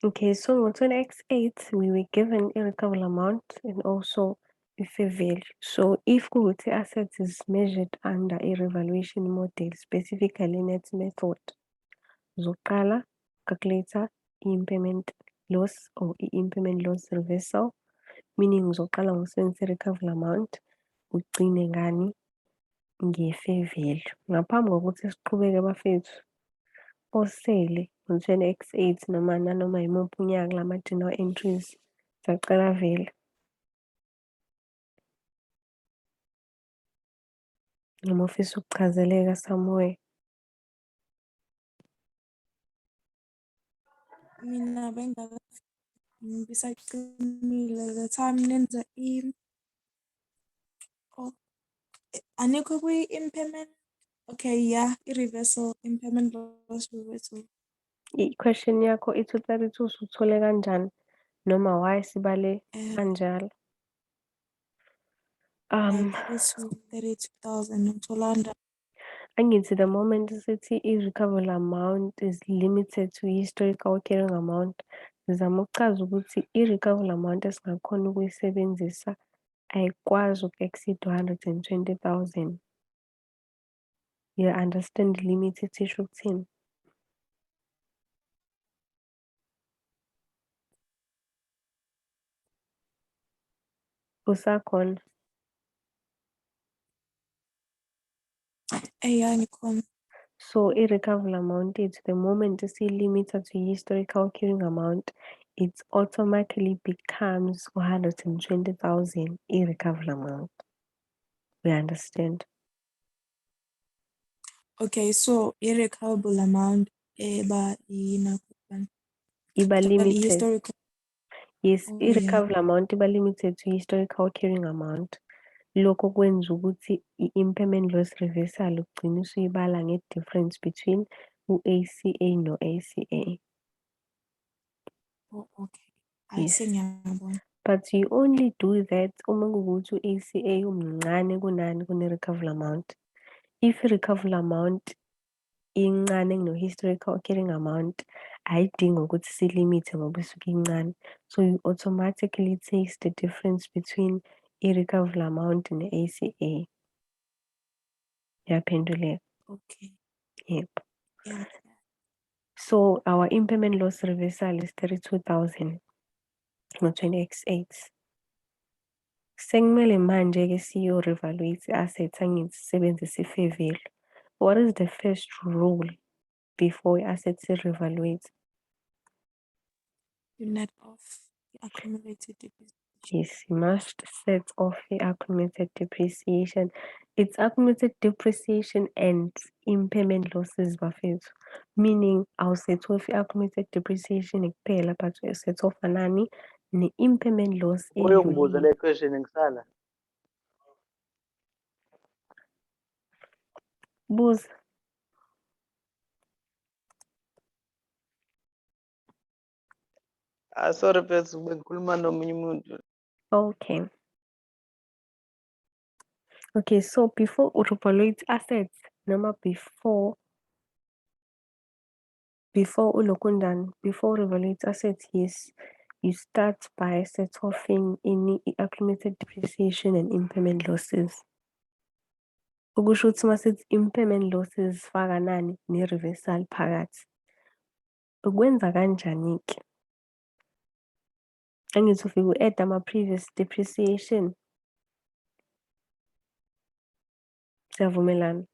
Okay, so on X8, we were given a recoverable amount and also a fair value. So if the asset is measured under a revaluation model, specifically net method, zoqala calculator impairment loss or impairment loss reversal, meaning uzoqala ngosebenzisa i-recoverable amount, ugcine ngani nge-fair value. Ngaphambi kokuthi siqhubeke bafethu, osele ngo-20X8 noma nanoma yimuphi unyaka kula ma-journal entries, siyacela vele noma ufisa ukuchazeleka somewhere. Mina bisacimile the time nenza anikho kwi-impairment. Okay, yeah, i-reversal, impairment loss reversal. I-question yakho i-232 usuthole kanjani noma why sibale kanjalo? Like i-232,000 ngithola Angithi the moment sithi i-recoverable amount is limited to historical carrying amount, ngizama ukuchaza ukuthi i-recoverable amount esingakhona ukuyisebenzisa ayikwazi uku-exceed 120,000. You understand limited isho ukuthini? Usakhona? ngikhona. So i-recoverable amount yethu the moment siyi-limit-a to historical carrying amount, it automatically becomes 120,000 i-recoverable amount. We understand? Okay, so i-recoverable amount Iba limited. i-historical. Yes, Oh, i-recoverable amount iba limited to historical carrying amount. Lokho kwenza ukuthi i-impairment loss reversal ugcine usuyibala nge-difference between u-ACA no-ACA. Oh, okay. Hayi Yes. sengiyabona. But you only do that uma kuwukuthi u-ACA umncane kunani kune-recoverable amount. If i-recoverable amount incane kuno-historical carrying amount, ayidingi ukuthi silimithe ngoba isuke incane. So you automatically takes the difference between i-recoverable amount ne-ACA. Yaphenduleka? Okay. Yep. Yeah. So our impairment loss reversal is 32,000 ngo-20X8. Sekumele manje-ke siyo-revaluate i-assets angithi sisebenzise i-fair value. What is the first rule before i-assets i-revaluate? You net off the accumulated depreciation. Yes, you must set off the accumulated depreciation. It's accumulated depreciation and impairment losses bafethu. Meaning awuset off i-accumulated depreciation kuphela but uset off nani ne-impairment loss Uyongibuza edlulile. le question ngisala. Buza. Sorry mfethu bengikhuluma nomunye umuntu. Okay. Okay, so before u-revaluate assets noma before ulokundani, before u-revaluate assets, yes, you start by set offing any accumulated depreciation and impairment losses. Ukusho ukuthi masithi impairment losses faka nani ne-reversal phakathi. Ukwenza kanjani-ke? Angithi ufike u-add ama-previous depreciation. Siyavumelana?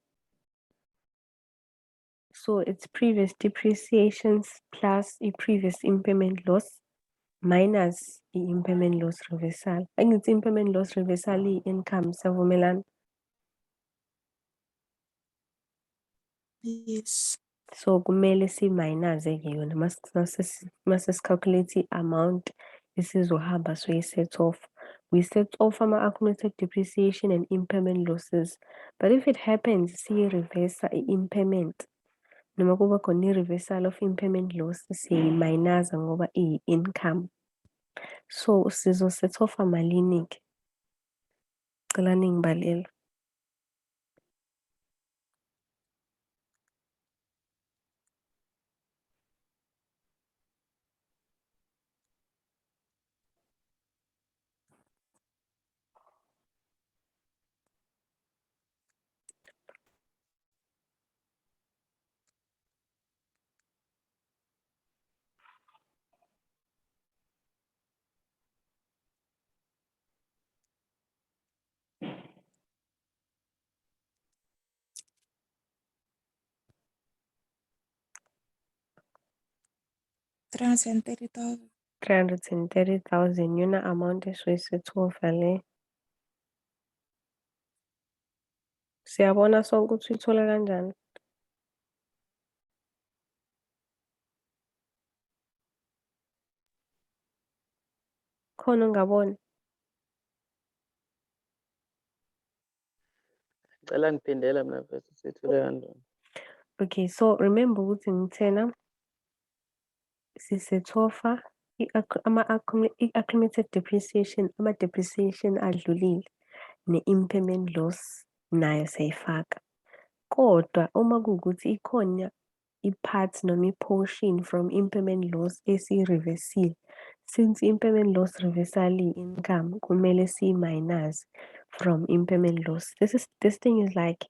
So it's previous depreciations plus i-previous impairment loss minus i-impairment loss reversal. Angithi i-impairment loss reversal iyi-income, siyavumelana? Yes. So kumele si-minus-ke yona mase si-calculate i-amount esizohamba soyi-set off. We set off ama-accumulated depreciation and impairment losses. But if it happens siyi-reverse i-impairment noma kuba khona i-reversal of impairment loss siyayi-minus-a ngoba iyi-income. So sizo-set off malini-ke? Cela ningibalele. 330,000. 330,000 yona amount esuyisethova le. Siyabona sonke ukuthi uyithole kanjani? Khona ungaboni? Ngicela ngiphindela mina mfethu sithule kanjani. Okay, so remember ukuthi ngithena sisethova i-accumulated depreciation, ama-depreciation adlulile ne-impairment loss nayo siyayifaka. Kodwa uma kuwukuthi ikhona i-part noma i-portion from impairment loss esiyi-reverse-ile, since impairment loss reversal i-income, kumele siyi-minus from impairment loss. This thing is like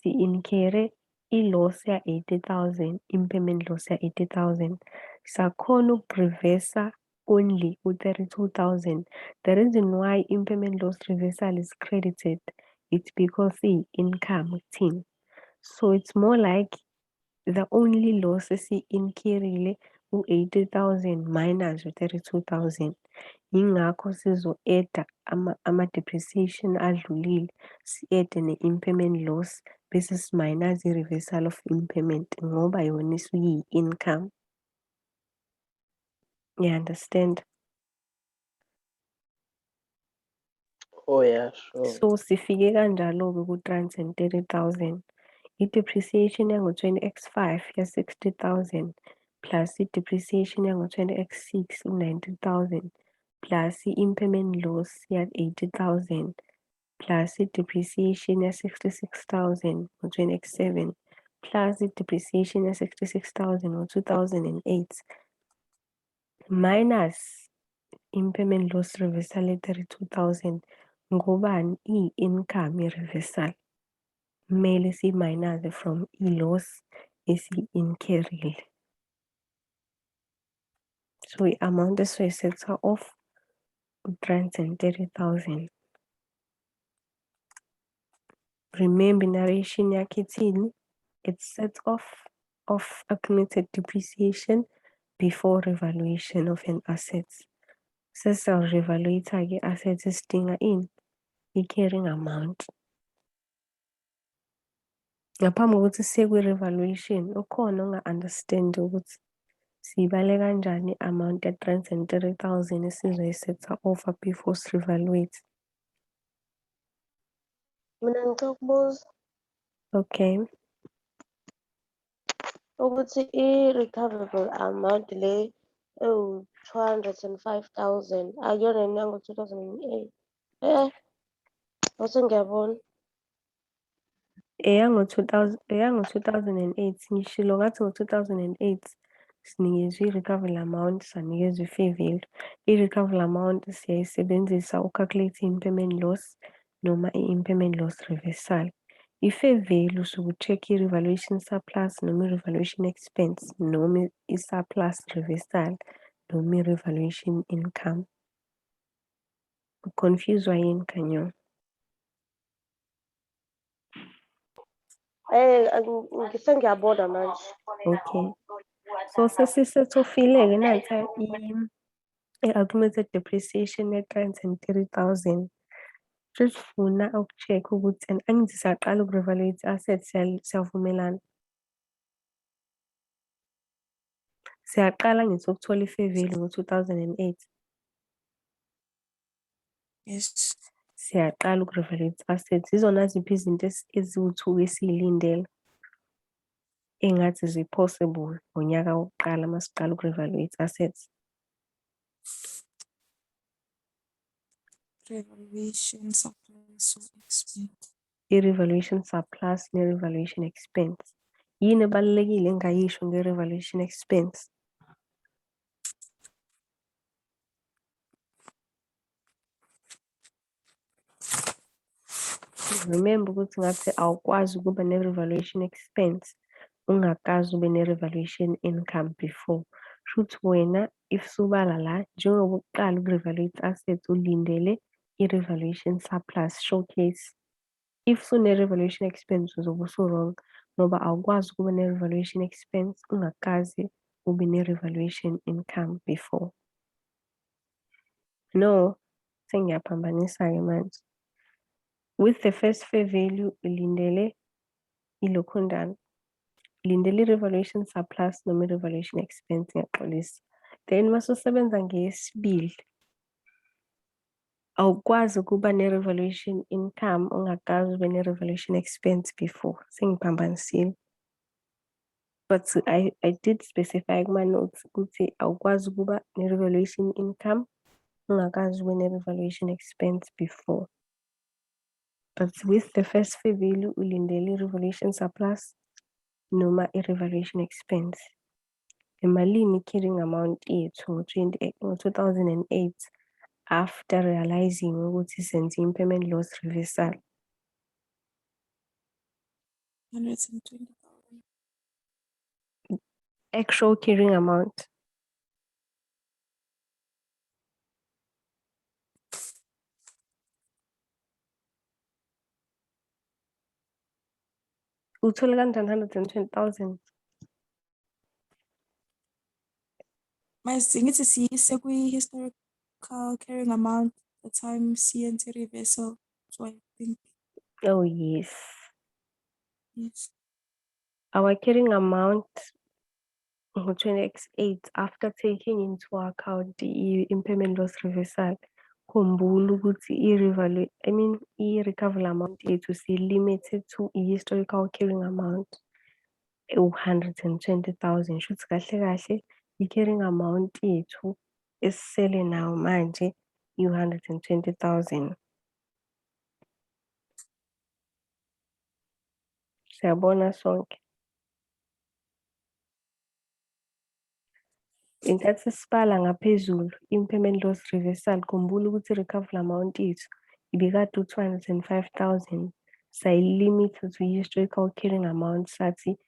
si-incur-e i-loss ya-80,000, impairment loss ya-80,000. Sakhona uku-reverse-a only u-32,000. The reason why impairment loss reversal is credited, it's because iyi-income kuthina. So it's more like the only loss esi-incurrile u-80,000 minus u-32,000. Yingakho sizo-add-a ama-depreciation adlulile, si-add-e ne-impairment loss bese si-minus i-reversal of impairment ngoba yona isuyi-income. You understand? Oh yeah, sure. So sifike kanjalo-ke ku-330,000. I-depreciation yango-20x5 ya-60,000 plus i-depreciation yango-20x6 u-90,000 plus i-impairment loss ya-80,000 plus i-depreciation ya-66,000 ngo-20x7 plus i-depreciation ya-66,000 ngo-2008 minus impairment loss reversal ye-32,000 ngobani iyi-income ye-reversal. Kumele siyi-minus from i-loss esi-incurrile. So i-amount esoyisetha off u-330,000. Remember i-narration yakho ithini? It's set off of accumulated depreciation before revaluation of an asset. Sesiyawu-revalute-ke i-asset esidinga ini? I-carrying amount. Ngaphambi kokuthi siye kwi-revaluation, ukhona onga-understand ukuthi siyibale kanjani i-amount ya-330,000 esizoyisetha over before si-revalute? Mina ngicela ukubuza Okay. ukuthi i-recoverable amount le ewu-205,000 akuyona yini yango-2008? Bese ngiyabona. Eyango-2008 ngishilo ngathi ngo-2008 sinikezwe i-recoverable amount, sanikezwa i-fair value. I-recoverable amount siyayisebenzisa uku-calculate i-impairment loss noma i-impairment loss reversal. I-fair value usuke u-check-a i-revaluation surplus noma i-revaluation expense noma i-surplus reversal noma i-revaluation income. Confuse-wa yini Khanyo? Sengiyabona manje. Okay. So sesisethofile-ke nansi i-accumulated depreciation ye-330,000. Sesifuna uku-check-a ukuthi and angithi siyaqala uku-revalute i-assets siyavumelana? Siyaqala ngithi ukuthola i-fair value ngo-2008. Yes. Siyaqala uku-revalute assets. Izona ziphi izinto eziwu-2 esiy'lindele engathi zi-possible ngonyaka wokuqala masiqala uku-revalute assets? Revaluation surplus or expense. I-revaluation surplus ne-revaluation expense. Yini ebalulekile engayisho nge-revaluation expense? Remember ukuthi ngathi awukwazi ukuba ne-revaluation expense ungakaze ube ne-revaluation income before. Shuthi wena if subala la njengoba uqala uku-revalute assets ulindele i-revaluation surplus showcase. If sune-revaluation expense uzobe usu-wrong ngoba awukwazi ukuba ne-revaluation expense ungakaze ube ne-revaluation income before. No, sengiyaphambanisa-ke manje. With the first fair value ulindele ilokhundana. Lindele i-revaluation surplus noma i-revaluation expense ngiyaxolisa. Then masusebenza ngeyesibili, awukwazi ukuba ne-revaluation income ungakaze ube ne-revaluation expense before. Sengiphambanisile. But I did specify kuma-notes ukuthi awukwazi ukuba ne-revaluation income ungakaze ube ne-revaluation expense before. But with the first fair value ulindele i-revaluation surplus noma i-revaluation expense. Imalini i-carrying amount yethu ngo-2008 after realizing ukuthi senze impairment loss reversal? 120,000. Actual carrying amount. Uthole kanjani 120,000? Ngithi siyise kwi-historical carrying amount the time siyenze reversal. So I think Oh yes. yes. Our carrying amount ngo-20x8 after taking into account i-impairment loss reversal. Khumbula ukuthi i-recoverable amount yethu si-limited to i-historical carrying amount 120,000. Shuthi kahle kahle i-carrying amount yethu esisele nawo manje i-120,000. Siyabona sonke. Inkathi sibala ngaphezulu impairment loss reversal, khumbula ukuthi i-recoverable amount yethu ibikade u-205,000. Sayilimit to historical carrying amount sathi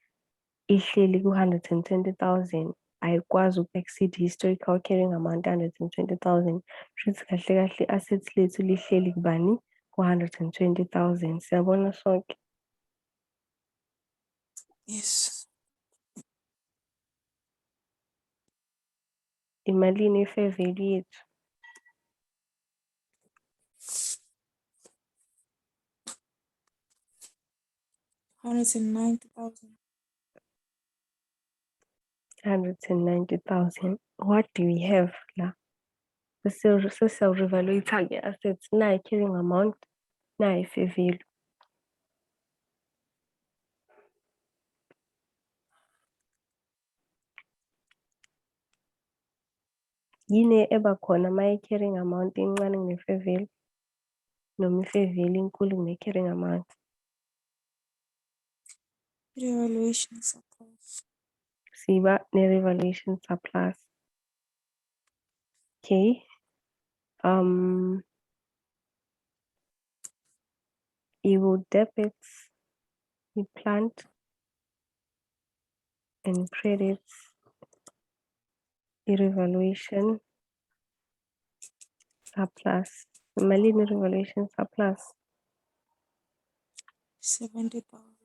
ihleli ku-120,000. Ayikwazi uku-exceed historical carrying amount 120,000. Shuthi kahle kahle i-assets lethu lihleli kubani? Ku-120,000. Siyabona sonke. Yes. Imalini i-fair value yethu? $190,000. 190,000. What do we have la? Sesiyawuri-evaluate nge-assets. Nayi carrying amount, nayi fair value. Yini ebakhona ma i-carrying amount incane kune-fair value noma i-fair value inkulu kune-carrying amount? Revaluation surplus. Siba ne-revaluation surplus. Okay. You will debit i-plant and credits i-revaluation surplus. Malini i-revaluation surplus? 70,000.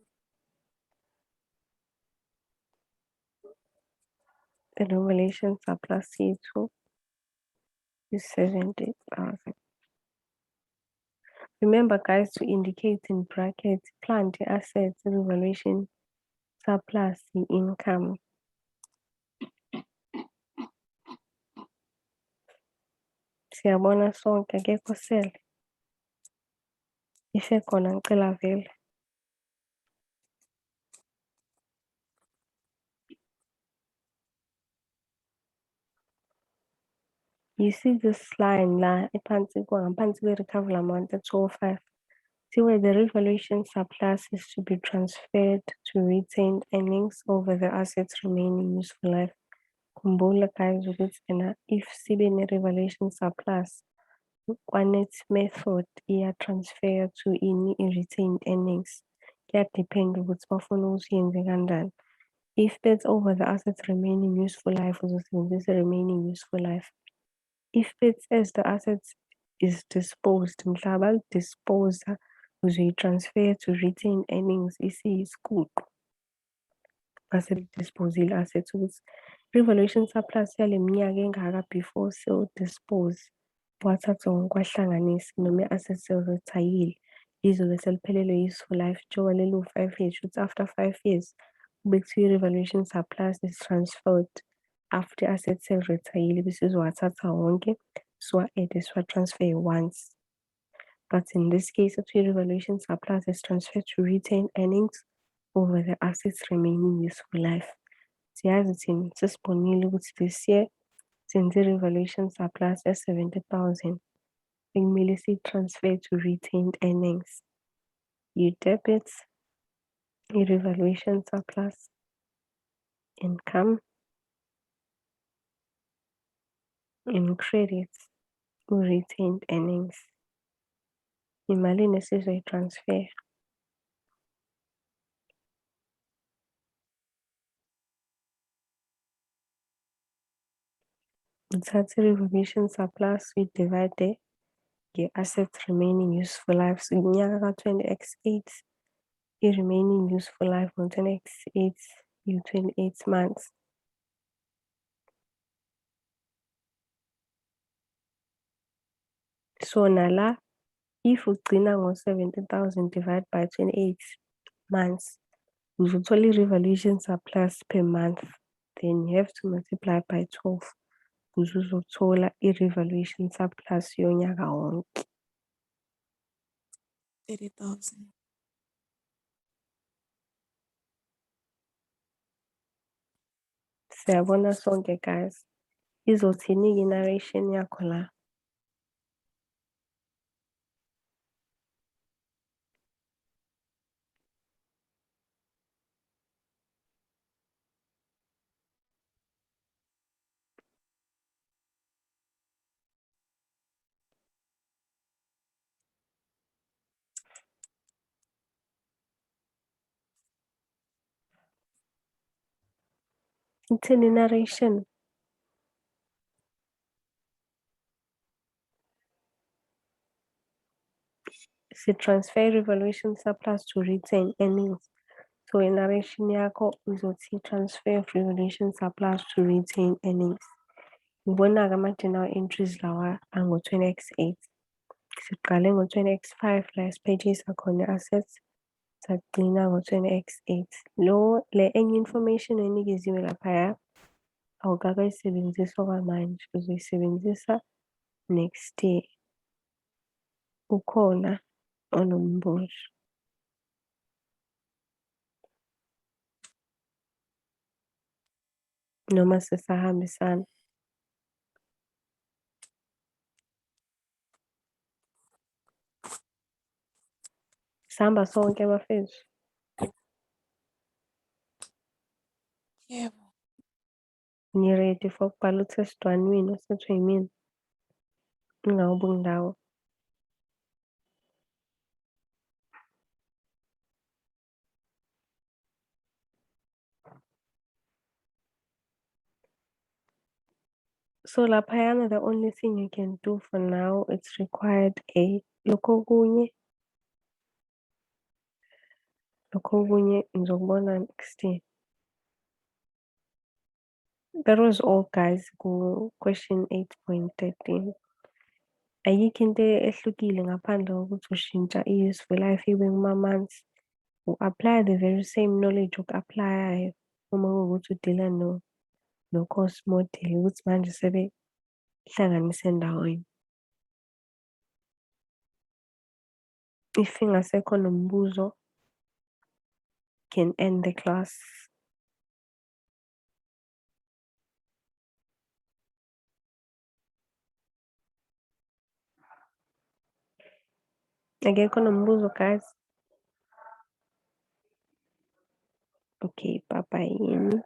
The revaluation surplus yethu is 70,000. Remember guys to indicate in brackets plant assets revaluation surplus income. Siyabona sonke akekho sele. Isekhona ngicela vele. You see this line la ngaphansi kwe-recoverable amount at-205. See where the revaluation surplus is to be transferred to retained earnings over the assets remaining useful life. Khumbula guys ukuthi if sibe ne-revaluation surplus, kwa-net method iya-transfer to ini i-retained earnings. Kuyadepend ukuthi bafuna ukuthi yenze kanjani. If that's over the assets remaining useful life, uzosebenzisa remaining useful life. If it's as the assets is disposed, mhla bali-disposa uzoyi-transfer to retained earnings isiyisikhulu. asebedisposile assets ukuthi revaluation surplus yale minyaka engaka before sewudispose wathatha wonke wahlanganisa noma i-assets sewurethayile lizobe seliphelelwe useful life njengoba leli 5 years ukuthi after 5 years kube kuthiwa i-revaluation surplus is transferred after i-assets sewurethayile bese izowathatha wonke siwa-add siwa-transfer once. But in this case, the revaluation surplus is transferred to retained earnings over the assets remaining useful life. Siyazi thina sesibonile ukuthi this year senze revaluation surplus ya-70,000 ekumele siyi-transfer to retained earnings. You debit i-revaluation surplus income and credit retained earnings. Imalini esizoyi-transfer? Uthatha i-revaluation surplus uyidivide nge-assets remaining useful life. So kunyaka ka-20x8, i-remaining useful life ngo-20x8 you-28 months. So nala, if ugcina ngo-70,000 divided by 28 months, uzothola i-revaluation surplus per month. Then you have to multiply by 12 ukuze uzothola i-revaluation surplus yonyaka wonke. 30,000. Siyabona sonke guys. Izothini-ke i-narration yakho la? Ithini i-narration? Si-transfer i-revaluation surplus to retained earnings. So i-narration yakho izothi transfer of revaluation surplus to retained earnings. Ngibona-ke ama-journal entries lawa ango-20x8. Siqale ngo-20x5 la esipurchase khona i-assets sagcina ngo-20x8. Le enye information enikeziwe laphaya awukakayisebenziswa kwamanje, uzoyisebenzisa next year. Ukhona onombuzo? Noma sisahambisana? Sihamba sonke bafethu. Yebo. Ni-ready for ukubhala u-test 1 wini osethwe yimina? Ingawubuki ndawo. So laphayana the only thing you can do for now, it's required A. Lokho okunye ngizokubona next year. That was all guys ku-question 8.13. Ayikho into ehlukile ngaphandle kokuthi ushintsha i-useful life ibe kuma-months. U-apply the very same knowledge oku-applyayo uma kuwukuthi udila no-course model ukuthi manje sebehlanganise ndawonye. If ingasekho nombuzo, can end the class. Akekho nombuzo guys? Okay, bye bye.